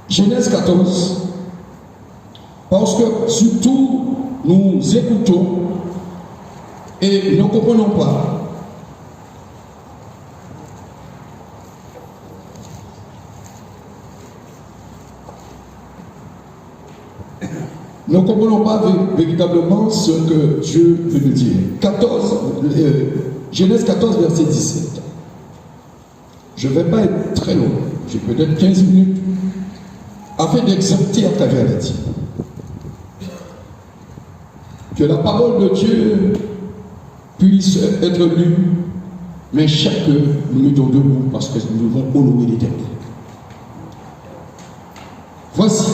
Genèse 14, parce que surtout nous écoutons et nous ne comprenons pas. Nous ne comprenons pas véritablement ce que Dieu veut nous dire. Genèse 14, verset 17. Je ne vais pas être très long, j'ai peut-être 15 minutes, afin d'exalter à travers la Bible. Que la parole de Dieu puisse être lue, mais chacun nous mettons debout parce que nous devons honorer l'Éternel. Voici.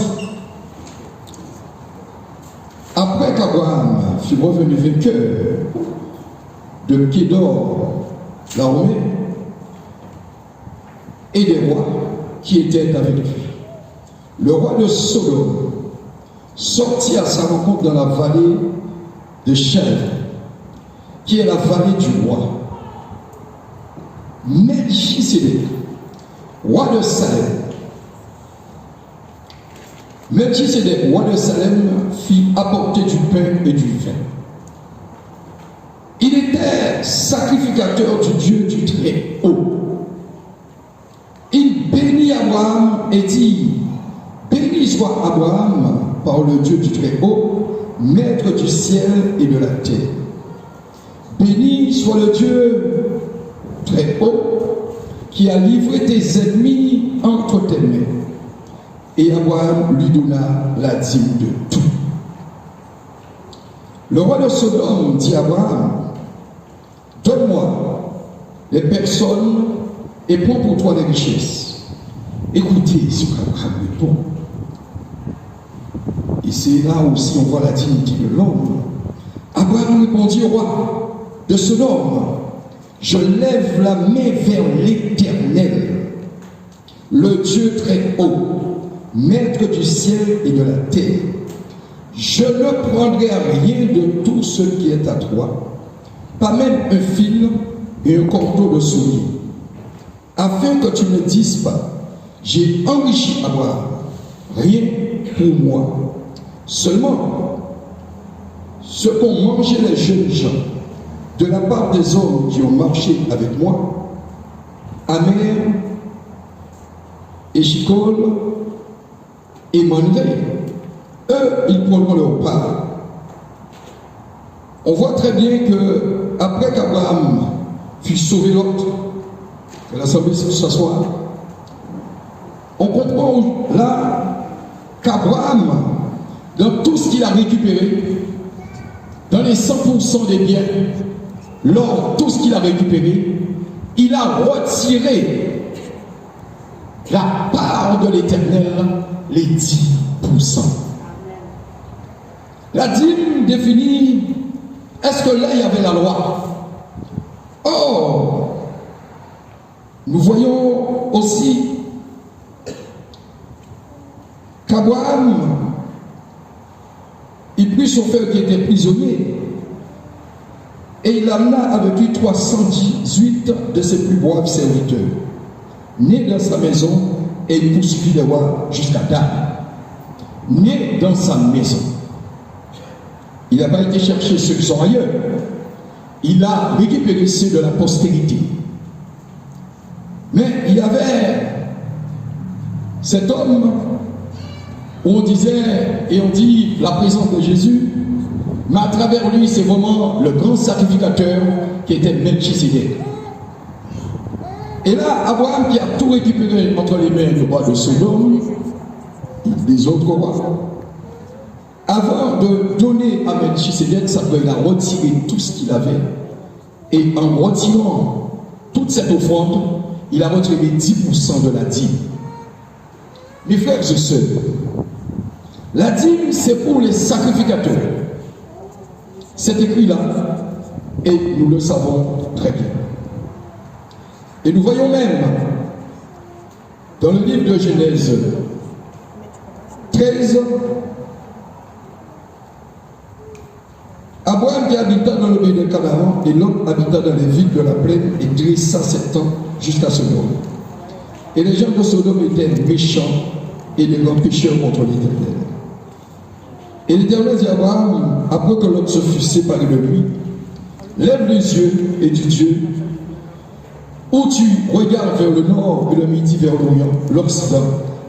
Après qu'Abraham fut revenu vainqueur de Kédor, l'armée, et des rois qui étaient avec lui, le roi de Sodome sortit à sa rencontre dans la vallée de Chèvre, qui est la vallée du roi. Melchisédek, roi de Salem, Melchisédek, roi de Salem, fit apporter du pain et du vin. Il était sacrificateur du Dieu du Très-Haut. Il bénit Abraham et dit: béni soit Abraham par le Dieu du Très-Haut, maître du ciel et de la terre. Béni soit le Dieu Très-Haut qui a livré tes ennemis entre tes mains. Et Abraham lui donna la dîme de tout. Le roi de Sodome dit à Abraham: donne-moi les personnes et prends pour toi les richesses. Écoutez ce qu'Abraham répond. Et c'est là aussi on voit la dignité de l'homme. Abraham répondit au roi de Sodome: je lève la main vers l'Éternel, le Dieu très haut, maître du ciel et de la terre. Je ne prendrai rien de tout ce qui est à toi, pas même un fil et un cordeau de soulier, afin que tu ne dises pas: j'ai enrichi Abraham, rien pour moi. Seulement, ce qu'ont mangé les jeunes gens de la part des hommes qui ont marché avec moi, Amer, Échicol et Manré, eux, ils prendront leur part. On voit très bien que après qu'Abraham fut sauvé Lot, que l'assemblée s'assoit, on comprend là qu'Abraham, dans tout ce qu'il a récupéré, dans les 100% des biens, l'or, tout ce qu'il a récupéré, il a retiré la part de l'Éternel, les 10%. La dîme définit, est-ce que là il y avait la loi? Or, nous voyons aussi qu'Abraham, il prit son frère qui était prisonnier et il amena avec lui 318 de ses plus braves serviteurs, nés dans sa maison, et il poursuivit les rois jusqu'à Dan, nés dans sa maison. Il n'a pas été chercher ceux qui sont ailleurs, il a récupéré ceux de la postérité. Mais il y avait cet homme où on disait et on dit la présence de Jésus, mais à travers lui c'est vraiment le grand sacrificateur qui était Melchisédek. Et là, Abraham qui a tout récupéré entre les mains du roi de Sodome, des autres rois, avant de donner à Melchisédek, ça veut dire qu'il a retiré tout ce qu'il avait. Et en retirant toute cette offrande, il a retiré les 10% de la dîme. Mes frères et sœurs, la dîme, c'est pour les sacrificateurs. C'est écrit là, et nous le savons très bien. Et nous voyons même, dans le livre de Genèse 13, Abraham qui habita dans le pays de Canaan et Lot habita dans les villes de la plaine et dressa 7 ans jusqu'à ce moment. Et les gens de Sodome étaient méchants et des grands pécheurs contre l'Éternel. Et l'Éternel dit à Abraham, après que l'homme se fut séparé de lui, lève les yeux et dis Dieu, où tu regardes vers le nord et le midi vers l'Occident,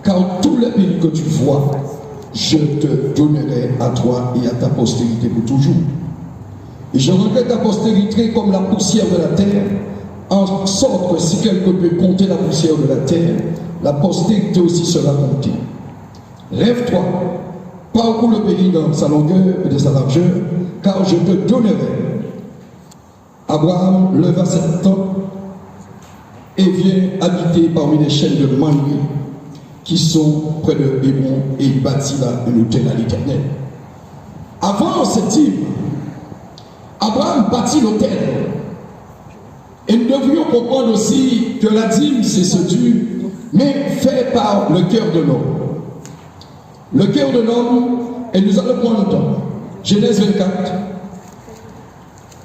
car tous les pays que tu vois, je te donnerai à toi et à ta postérité pour toujours. Et je rendrai ta postérité comme la poussière de la terre, en sorte que si quelqu'un peut compter la poussière de la terre, la postérité aussi sera comptée. Lève-toi, parcours le pays dans sa longueur et de sa largeur, car je te donnerai. Abraham leva cette tente et vient habiter parmi les chaînes de Mamré qui sont près de Hébron, et il bâtit là un autel à l'Éternel. Avant cette hymne, Abraham bâtit l'autel. Et nous devrions comprendre aussi que la dîme, c'est ce dû, mais fait par le cœur de l'homme. Le cœur de l'homme, et nous allons prendre Genèse 24.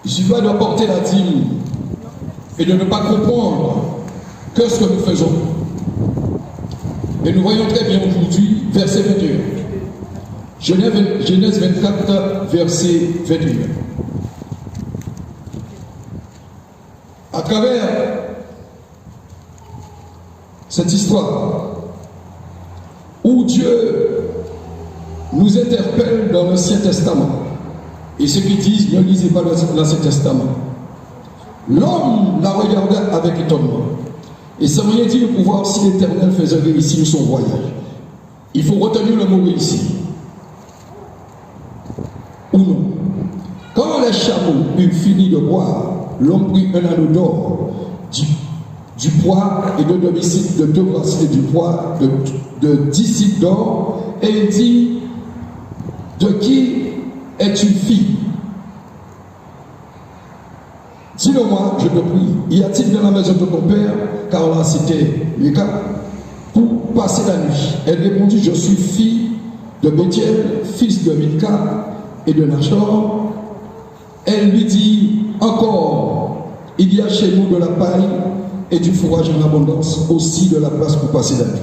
Il suffit de porter la dîme et de ne pas comprendre que ce que nous faisons. Et nous voyons très bien aujourd'hui, verset 21. Genèse 24, verset 21. À travers cette histoire où Dieu nous interpelle dans l'Ancien Testament, et ceux qui disent ne lisez pas l'Ancien Testament, l'homme la regardait avec étonnement et ça rien dire pour voir si l'Éternel faisait réussir son voyage. Il faut retenir le mot réussir ou non. Quand les chameaux eurent fini de boire, l'homme prit un anneau d'or, du poids et de deux bracelets du poids de 10 cycles d'or, et il dit, de qui es-tu fille? Dis-le-moi, je te prie, y a-t-il dans la maison de ton père? Car là c'était Mika, pour passer la nuit. Elle répondit, je suis fille de Bethuel, fils de Milka et de Nachor. Elle lui dit, encore, il y a chez nous de la paille et du fourrage en abondance, aussi de la place pour passer la nuit.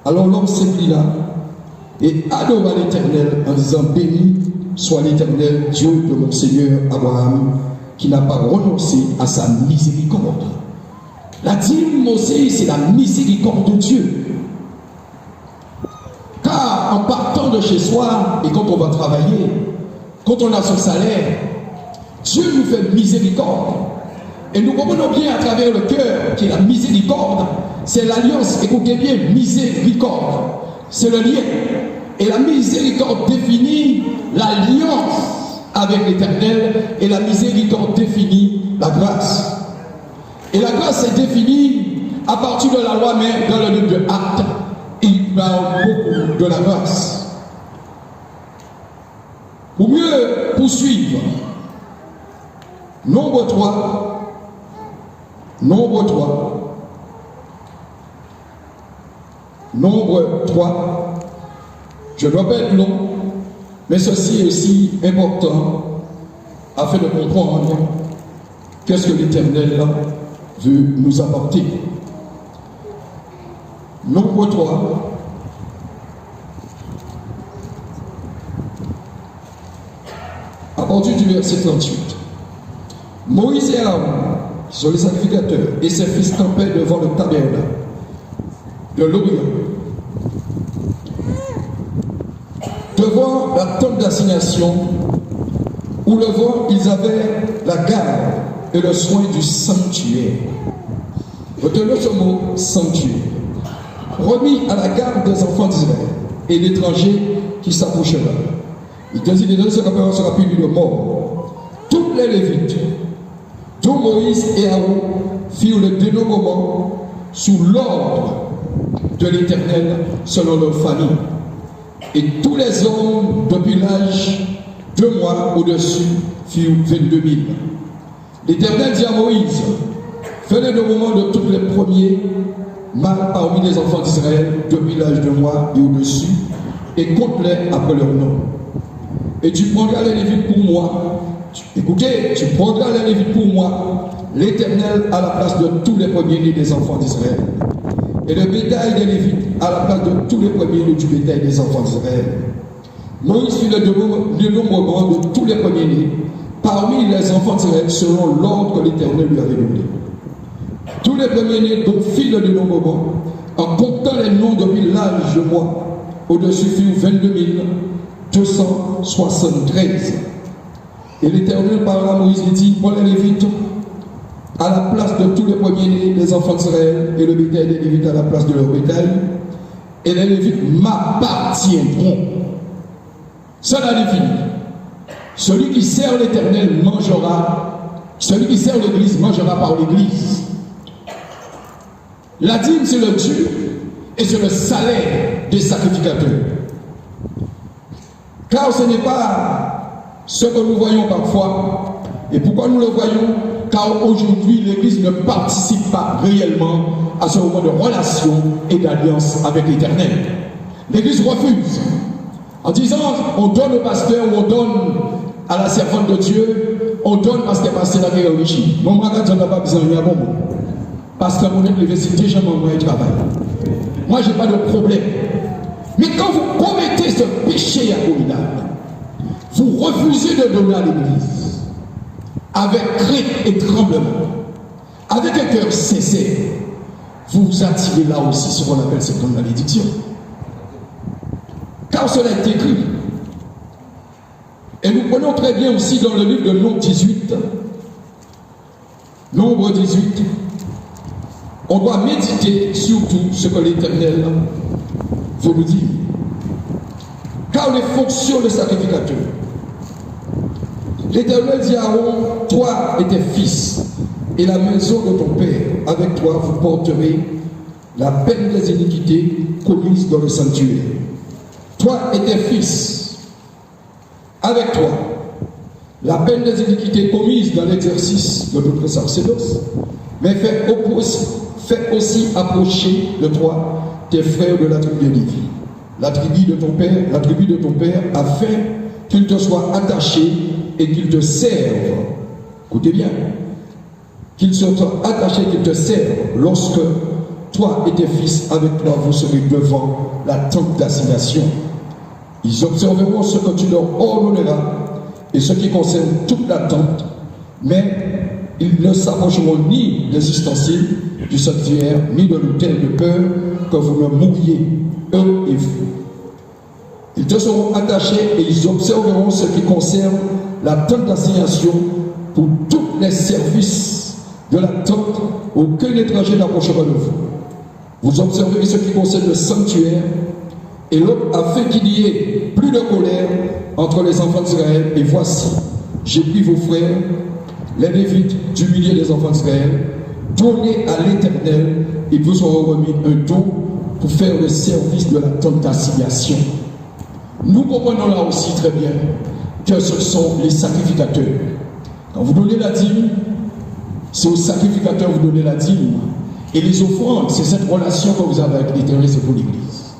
Alors l'homme s'inclina et adora l'Éternel en disant, béni soit l'Éternel, Dieu de mon Seigneur Abraham, qui n'a pas renoncé à sa miséricorde. La dîme aussi, c'est la miséricorde de Dieu. Car en partant de chez soi, et quand on va travailler, quand on a son salaire, Dieu nous fait miséricorde. Et nous comprenons bien à travers le cœur qui est la miséricorde, c'est l'alliance, écoutez bien, miséricorde, c'est le lien. Et la miséricorde définit l'alliance avec l'Éternel, et la miséricorde définit la grâce. Et la grâce est définie à partir de la loi, mais dans le livre de Actes, il parle beaucoup de la grâce. Pour mieux poursuivre, nombre 3, nombre 3, je ne dois pas être long, mais ceci est aussi important afin de comprendre qu'est-ce que l'Éternel veut nous apporter. Nombre 3. À partir du verset 38. Moïse et Aaron, qui sont les sacrificateurs, et ses fils campaient devant le tabernacle de l'Orient, devant la tente d'assignation, où le vent, ils avaient la garde et le soin du sanctuaire. Retenez ce mot sanctuaire. Remis à la garde des enfants d'Israël et l'étranger qui s'approchera. Il dit que ce rapport sera puni de mort. Tous les Lévites, dont Moïse et Aaron, firent le dénombrement sous l'ordre de l'Éternel selon leur famille. Et tous les hommes depuis l'âge 2 mois au-dessus furent 22 000. L'Éternel dit à Moïse, fais le dénombrement de tous les premiers mâles parmi les enfants d'Israël depuis l'âge 2 mois et au-dessus, et compte-les après leur nom. Et tu prendras les Lévites pour moi. Écoutez, tu prendras les Lévites pour moi, l'Éternel à la place de tous les premiers-nés des enfants d'Israël. et le bétail des Lévites à la place de tous les premiers-nés du bétail des enfants d'Israël. Moïse fit le dénombrement de tous les premiers-nés parmi les enfants d'Israël selon l'ordre que l'Éternel lui avait donné. Tous les premiers-nés dont fit le dénombrement, en comptant les noms depuis l'âge de mois, au-dessus furent 22 273. Et l'Éternel parla à Moïse et dit, pour les Lévites, à la place de tous les premiers-nés des enfants d'Israël, et le bétail des Lévites à la place de leur bétail, et les Lévites m'appartiendront. Cela définit. Celui qui sert l'Éternel mangera, celui qui sert l'Église mangera par l'Église. La dîme, c'est le dû et c'est le salaire des sacrificateurs. Car ce n'est pas ce que nous voyons parfois. Et pourquoi nous le voyons? Car aujourd'hui, l'Église ne participe pas réellement à ce moment de relation et d'alliance avec l'Éternel. L'Église refuse. En disant, on donne au pasteur ou on donne à la servante de Dieu, on donne parce que le pasteur est enrichi. Mon magasin, je n'ai pas besoin de bon. Parce que mon université, j'ai mon moyen de travail. Moi, je n'ai pas de problème. Mais quand vous commettez ce péché abominable, vous refusez de donner à l'Église avec crainte et tremblement, avec un cœur sincère, vous vous attirez là aussi ce qu'on appelle cette grande malédiction. Car cela est écrit. Et nous prenons très bien aussi dans le livre de Nombre 18. Nombre 18. On doit méditer surtout ce que l'Éternel veut nous dire. Car les fonctions de sacrificateur. L'Éternel dit à Aaron, toi et tes fils, et la maison de ton père, avec toi vous porterez la peine des iniquités commises dans le sanctuaire. Toi et tes fils, avec toi, la peine des iniquités commises dans l'exercice de notre sacerdoce, mais fais aussi approcher de toi tes frères de la tribu de Lévi, la tribu de ton père, afin qu'ils te soient attachés et qu'ils te servent. Écoutez bien, qu'ils soient attachés, qu'ils te servent lorsque toi et tes fils avec toi vous serez devant la tente d'assignation. Ils observeront ce que tu leur ordonneras et ce qui concerne toute la tente, mais ils ne s'approcheront ni des ustensiles du sanctuaire, ni de l'autel, de peur que vous ne mouriez, eux et vous. Ils te seront attachés et ils observeront ce qui concerne la tente d'assignation pour tous les services de la tente. Aucun étranger n'approchera de vous. Vous observerez ce qui concerne le sanctuaire et l'autre afin qu'il n'y ait plus de colère entre les enfants d'Israël. Et voici, j'ai pris vos frères, les Lévites du milieu des enfants d'Israël, donnez à l'Éternel, ils vous auront remis un don pour faire le service de la tente d'assignation. Nous comprenons là aussi très bien que ce sont les sacrificateurs. Quand vous donnez la dîme, c'est aux sacrificateurs que vous donnez la dîme. Et les offrandes, c'est cette relation que vous avez avec l'Éternel, c'est pour l'Église.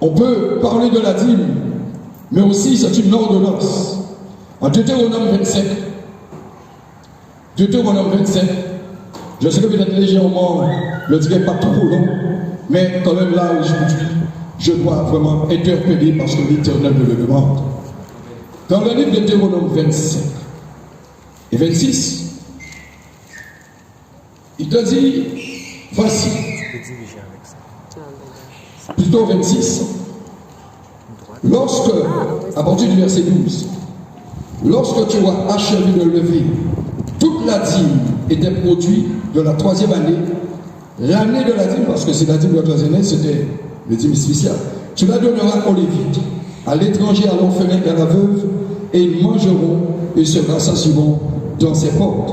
On peut parler de la dîme, mais aussi c'est une ordonnance. En Deutéronome 27, je sais que peut-être légèrement, je ne dirais pas trop long, mais quand même là aujourd'hui, je dois vraiment interpeller parce que l'Éternel me le demande. Dans le livre de Deutéronome 27 et 26, il te dit, voici, plutôt 26, lorsque, à partir du verset 12, lorsque tu auras achevé de lever toute la dîme et des produits de la 3e année, l'année de la dîme, parce que c'est la dîme de la 3e année, c'était le dîme spécial, tu la donneras aux Lévites, à l'étranger, à l'orphelin et à la veuve, et ils mangeront et se rassasieront dans ses portes.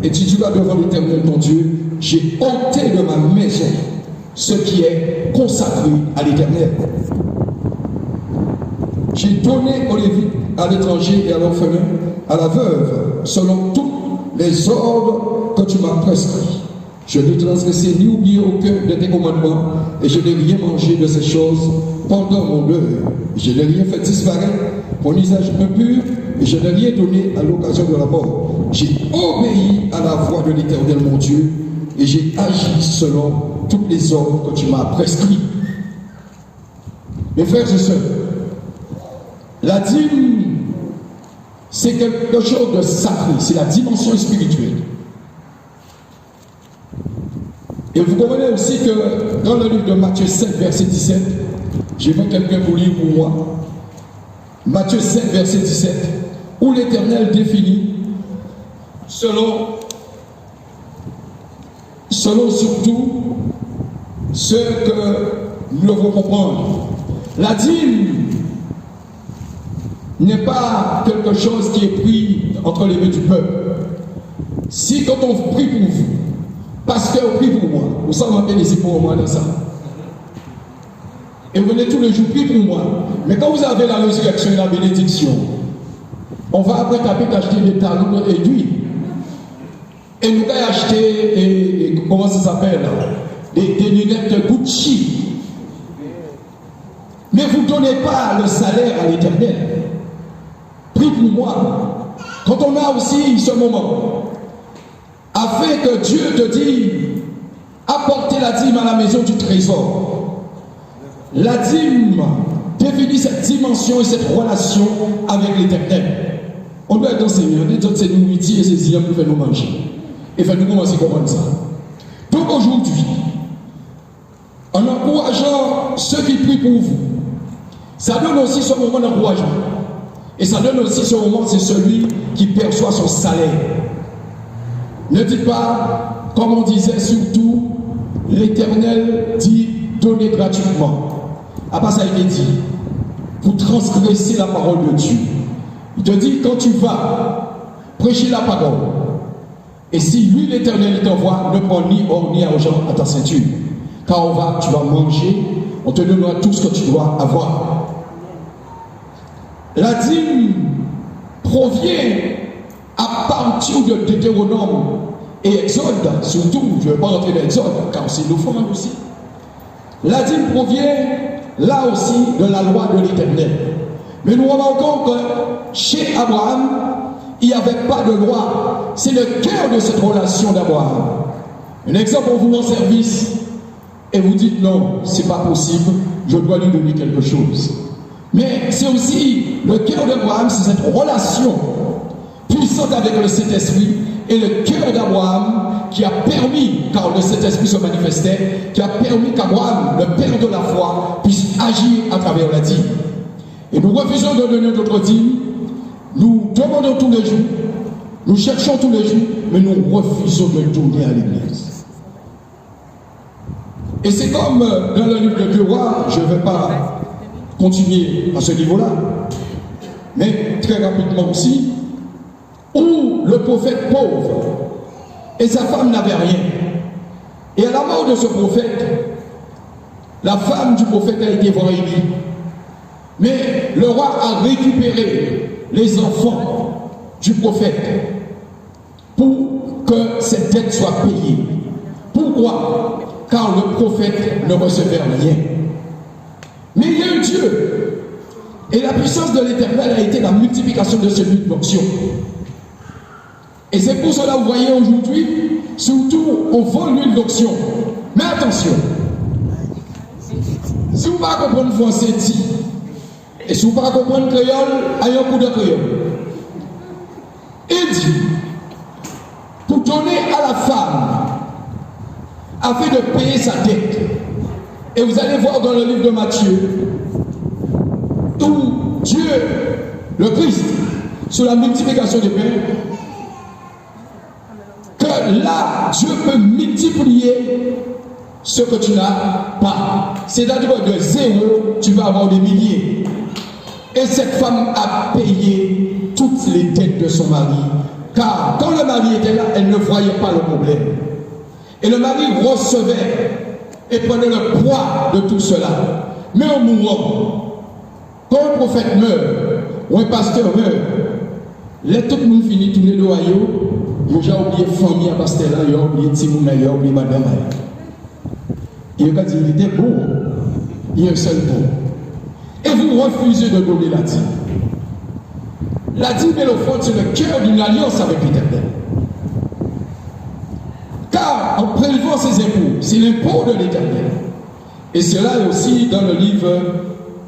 Et tu diras devant l'Éternel ton Dieu, j'ai ôté de ma maison ce qui est consacré à l'Éternel. J'ai donné aux Lévites, à l'étranger et à l'orphelin, à la veuve, selon tous les ordres que tu m'as prescrits. Je n'ai transgressé ni oublié aucun de tes commandements, et je n'ai rien mangé de ces choses pendant mon deuil. Je n'ai rien fait disparaître pour usage impur, et je n'ai rien donné à l'occasion de la mort. J'ai obéi à la voix de l'Éternel mon Dieu, et j'ai agi selon toutes les ordres que tu m'as prescrits. Mes frères et sœurs, la dîme, c'est quelque chose de sacré, c'est la dimension spirituelle. Et vous comprenez aussi que dans le livre de Matthieu 7, verset 17, j'ai vu quelqu'un pour lire pour moi, Matthieu 7, verset 17, où l'Éternel définit selon surtout ce que nous devons comprendre. La dîme n'est pas quelque chose qui est pris entre les mains du peuple. Si quand on prie pour vous, pasteur prie pour moi, vous savez bien ici pour moi dans ça. Et vous venez tous les jours prier pour moi. Mais quand vous avez la résurrection et la bénédiction, on va après taper acheter des talons et d'huile. Et nous allons acheter, comment ça s'appelle, des lunettes Gucci. Mais vous ne donnez pas le salaire à l'Éternel. Prie pour moi. Quand on a aussi ce moment, afin que Dieu te dise, apportez la dîme à la maison du trésor. La dîme définit cette dimension et cette relation avec l'Éternel. On doit être enseigné, on dit c'est nous midi et c'est Zion pour faire nous manger. Et faire nous commencer à comprendre ça. Donc aujourd'hui, en encourageant ceux qui prient pour vous, ça donne aussi ce moment d'encouragement. Et ça donne aussi ce moment, c'est celui qui perçoit son salaire. Ne dites pas, comme on disait surtout, l'Éternel dit donner gratuitement. Après ça a été dit, pour transgresser la parole de Dieu. Il te dit, quand tu vas prêcher la parole, et si lui l'Éternel t'envoie, ne prends ni or ni argent à ta ceinture. Quand tu vas manger, on te donnera tout ce que tu dois avoir. La dîme provient à partir de Deutéronome et Exode, surtout, je ne vais pas rentrer dans Exode, car c'est l'offrande aussi. La dîme provient là aussi de la loi de l'Éternel. Mais nous remarquons que chez Abraham, il n'y avait pas de loi. C'est le cœur de cette relation d'Abraham. Un exemple, on vous rend service et vous dites non, c'est pas possible, je dois lui donner quelque chose. Mais c'est aussi le cœur d'Abraham, c'est cette relation puissante avec le Saint-Esprit et le cœur d'Abraham qui a permis, car le Saint-Esprit se manifestait, qui a permis qu'Abraham, le père de la foi, puisse agir à travers la dîme. Et nous refusons de donner notre dîme, nous demandons tous les jours, nous cherchons tous les jours, mais nous refusons de donner à l'Église. Et c'est comme dans le livre de Devoir, je ne vais pas continuer à ce niveau-là, mais très rapidement aussi, où le prophète pauvre et sa femme n'avaient rien. Et à la mort de ce prophète, la femme du prophète a été voir Élie. Mais le roi a récupéré les enfants du prophète pour que cette dette soit payée. Pourquoi? Car le prophète ne recevait rien. Mais il y a eu Dieu. Et la puissance de l'Éternel a été la multiplication de ce but d'onction. Et c'est pour cela, vous voyez aujourd'hui, surtout, on vend l'huile d'onction. Mais attention, si vous ne pouvez pas comprendre français, et si vous ne pouvez pas comprendre créole, ayez un coup de créole. Il dit, pour donner à la femme, afin de payer sa dette. Et vous allez voir dans le livre de Matthieu, où Dieu, le Christ, sur la multiplication des pains, que là, Dieu peut multiplier ce que tu n'as pas. C'est-à-dire que de zéro, tu vas avoir des milliers. Et cette femme a payé toutes les dettes de son mari. Car quand le mari était là, elle ne voyait pas le problème. Et le mari recevait et prenait le poids de tout cela. Mais en mourant, quand un prophète meurt, ou un pasteur meurt, les tout le monde finit tous les loyaux. J'ai oublié famille à Bastella, j'ai oublié Timouna, j'ai oublié madame. Il a dit, il était bon. Il est seul bon. Et vous refusez de donner la dîme. La dîme et l'offrande, c'est le cœur d'une alliance avec l'Éternel. Car en prélevant ses impôts. C'est l'impôt de l'Éternel. Et cela est aussi dans le livre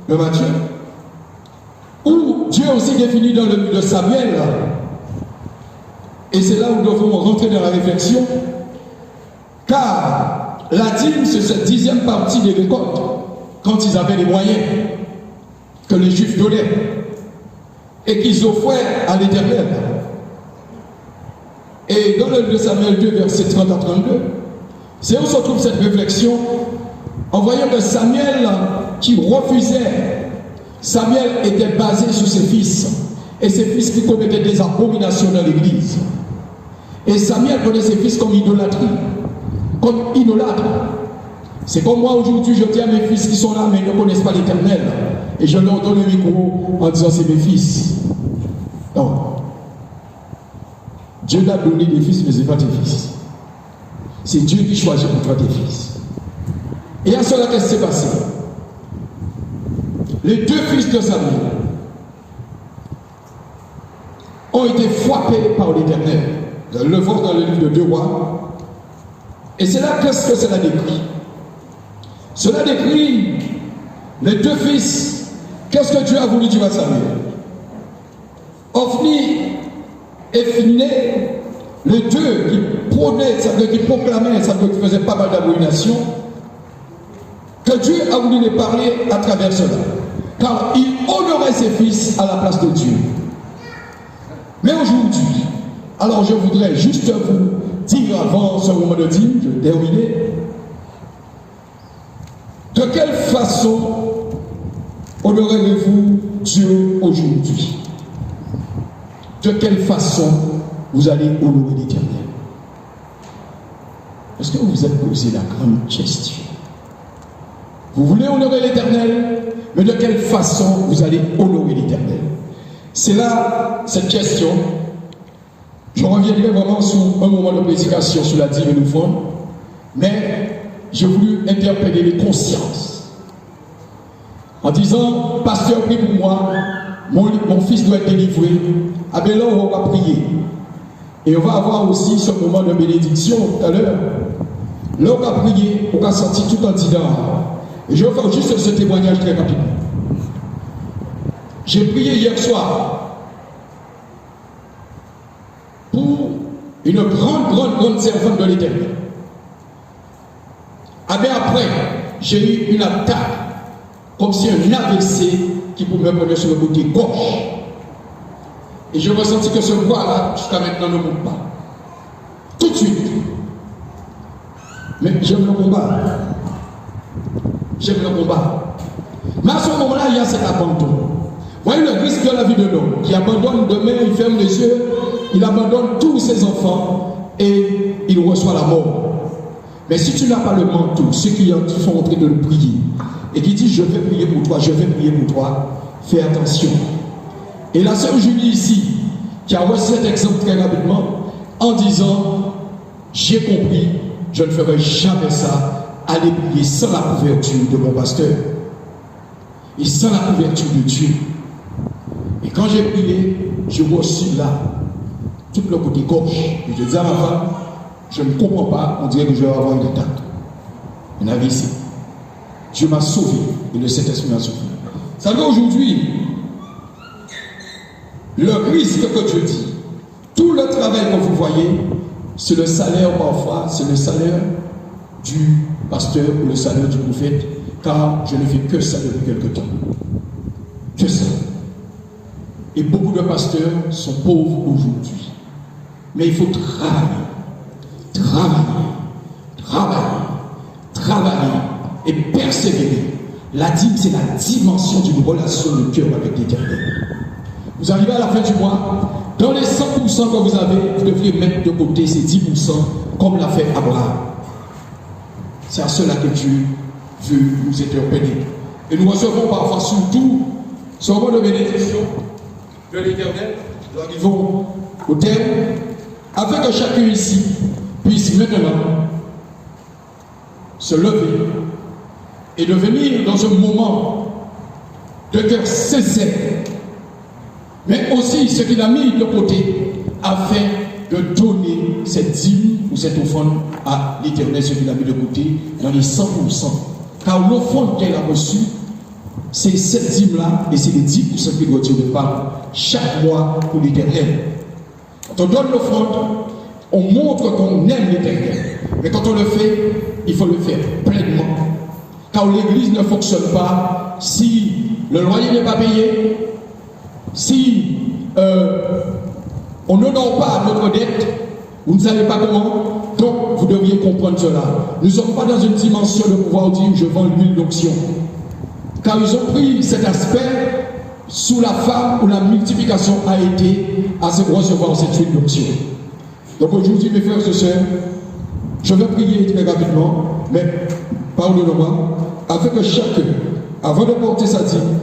de Matthieu, où Dieu aussi définit dans le livre de Samuel. Et c'est là où nous devons rentrer dans la réflexion. Car la dîme, c'est cette 10e partie des récoltes, quand ils avaient les moyens que les Juifs donnaient et qu'ils offraient à l'Éternel. Et dans le livre de Samuel 2, versets 30 à 32, c'est où se trouve cette réflexion, en voyant que Samuel, qui refusait, Samuel était basé sur ses fils, et ses fils qui commettaient des abominations dans l'église. Et Samuel prenait ses fils comme idolâtrie, comme idolâtre. C'est comme moi aujourd'hui, je dis à mes fils qui sont là, mais ils ne connaissent pas l'Éternel, et je leur donne le micro en disant c'est mes fils. Non. Dieu t'a donné des fils, mais ce n'est pas tes fils. C'est Dieu qui choisit pour toi tes fils. Et à cela, qu'est-ce qui s'est passé? Les 2 fils de Samuel ont été frappés par l'Éternel. Vous allez le voir dans le livre de 2 Rois. Et c'est là, qu'est-ce que cela décrit? Cela décrit les 2 fils. Qu'est-ce que Dieu a voulu dire à Samuel? Ophni et Phinéas, les 2 qui prônaient, ça veut dire qui proclamaient, ça veut dire qui faisaient pas mal d'abominations, que Dieu a voulu les parler à travers cela. Car il honorait ses fils à la place de Dieu. Mais aujourd'hui, alors je voudrais juste vous dire avant ce moment de dîme, je vais terminer, de quelle façon honorerez-vous Dieu aujourd'hui? De quelle façon vous allez honorer l'Éternel? Est-ce que vous vous êtes posé la grande question? Vous voulez honorer l'Éternel, mais de quelle façon vous allez honorer l'Éternel? C'est là cette question. Je reviendrai vraiment sur un moment de prédication sur la dîme et l'offrande, mais j'ai voulu interpeller les consciences en disant, pasteur, prie pour moi, mon fils doit être délivré. Ah bien là, on va prier. Et on va avoir aussi ce moment de bénédiction tout à l'heure. Là, on va prier, on va sortir tout en disant. Et je vais faire juste ce témoignage très rapidement. J'ai prié hier soir pour une grande servante de l'Éternel. Ah bien après, j'ai eu une attaque, comme si un AVC qui pouvait me prendre sur le côté gauche. Et j'ai ressenti que ce poids-là, jusqu'à maintenant, ne monte pas. Tout de suite. Mais j'aime le combat. J'aime le combat. Mais à ce moment-là, il y a cet abandon. Vous voyez le risque de la vie de l'homme, qui abandonne demain, il ferme les yeux, il abandonne tous ses enfants et il reçoit la mort. Mais si tu n'as pas le manteau, ceux qui sont en train de le prier, et qui disent je vais prier pour toi, je vais prier pour toi, fais attention. Et la sœur Julie ici, qui a reçu cet exemple très rapidement, en disant j'ai compris, je ne ferai jamais ça, aller prier sans la couverture de mon pasteur et sans la couverture de Dieu. Et quand j'ai prié, je vois aussi là, tout le côté gauche, et je dis à ma femme, je ne comprends pas, on dirait que je vais avoir une attaque. On avait ici. Dieu m'a sauvé et le Saint-Esprit m'a sauvé. Ça veut aujourd'hui, le risque que Dieu dit, tout le travail que vous voyez, c'est le salaire parfois, c'est le salaire du pasteur ou le salaire du prophète, car je ne fais que ça depuis quelque temps. Que ça. Et beaucoup de pasteurs sont pauvres aujourd'hui. Mais il faut travailler et persévérer. La dîme, c'est la dimension d'une relation de cœur avec l'Éternel. Vous arrivez à la fin du mois, dans les 100% que vous avez, vous devriez mettre de côté ces 10%, comme l'a fait Abraham. C'est à cela que Dieu veut nous interpeller. Et nous recevons parfois surtout ce mot de bénédiction de l'Éternel. Nous arrivons au terme, afin que chacun ici puisse maintenant se lever et de venir dans un moment de cœur sincère, mais aussi ce qu'il a mis de côté afin de donner cette dîme pour cette offrande à l'Éternel, ce qu'il a mis de côté, dans les 100%. Car l'offrande qu'elle a reçue, c'est cette dîme-là, et c'est les 10% qui doit être de part chaque mois pour l'Éternel. Quand on donne l'offrande, on montre qu'on aime l'Éternel. Mais quand on le fait, il faut le faire pleinement. Car l'Église ne fonctionne pas si le loyer n'est pas payé, si on n'honore pas notre dette, vous ne savez pas comment, donc vous devriez comprendre cela. Nous ne sommes pas dans une dimension de pouvoir dire je vends l'huile d'onction. Car ils ont pris cet aspect sous la forme où la multiplication a été à se recevoir cette huile d'onction. Donc aujourd'hui, mes frères et sœurs, je vais prier très rapidement, mais pardonnez-moi, afin que chacun, avant de porter sa dîme,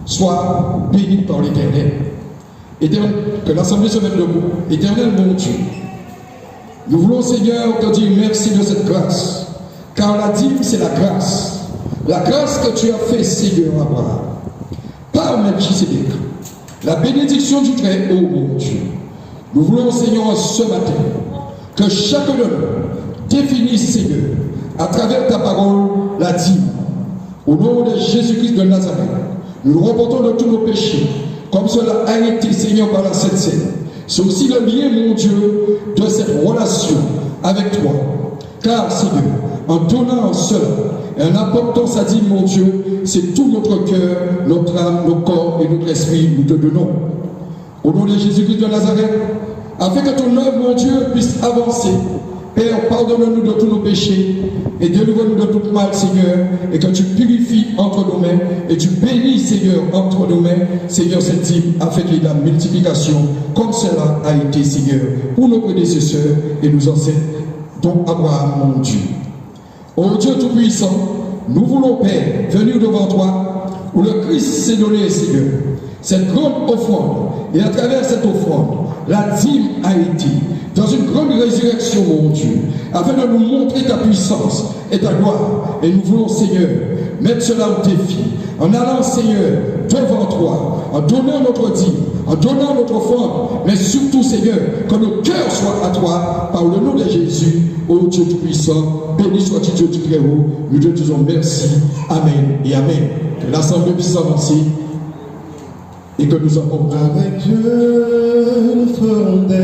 soit béni par l'Éternel. Que l'Assemblée se mette debout. Éternel mon Dieu, nous voulons, Seigneur, te dire merci de cette grâce, car la dîme, c'est la grâce. La grâce que tu as fait, Seigneur Abraham, par Melchisédek, la bénédiction du Très-Haut, mon Dieu. Nous voulons, Seigneur, ce matin, que chacun de nous définisse, Seigneur, à travers ta parole, la dîme. Au nom de Jésus-Christ de Nazareth, nous nous reportons de tous nos péchés, comme cela a été, Seigneur, par la Sainte Seine. C'est aussi le lien, mon Dieu, de cette relation avec toi. Car, Seigneur, en donnant cela, et en apportant sa dîme, mon Dieu, c'est tout notre cœur, notre âme, nos corps et notre esprit, nous te donnons. Au nom de Jésus-Christ de Nazareth, afin que ton œuvre, mon Dieu, puisse avancer. Père, pardonne-nous de tous nos péchés et délivre-nous de tout mal, Seigneur, et que tu purifies entre nos mains et tu bénis, Seigneur, entre nos mains, Seigneur, cette dîme, afin qu'il y ait la multiplication, comme cela a été, Seigneur, pour nos prédécesseurs et nos ancêtres, dont Abraham, mon Dieu. Ô Dieu Tout-Puissant, nous voulons, Père, venir devant toi, où le Christ s'est donné, Seigneur, cette grande offrande, et à travers cette offrande, la dîme a été dans une grande résurrection, mon Dieu, afin de nous montrer ta puissance et ta gloire. Et nous voulons, Seigneur, mettre cela au défi, en allant, Seigneur, devant toi, en donnant notre dîme, en donnant notre offrande, mais surtout, Seigneur, que nos cœurs soient à toi, par le nom de Jésus, ô Dieu Tout-Puissant, béni sois-tu, Dieu du Très-Haut, nous te disons merci, Amen et Amen. Que l'Assemblée puisse avancer et que nous avons avec Dieu, nous ferons des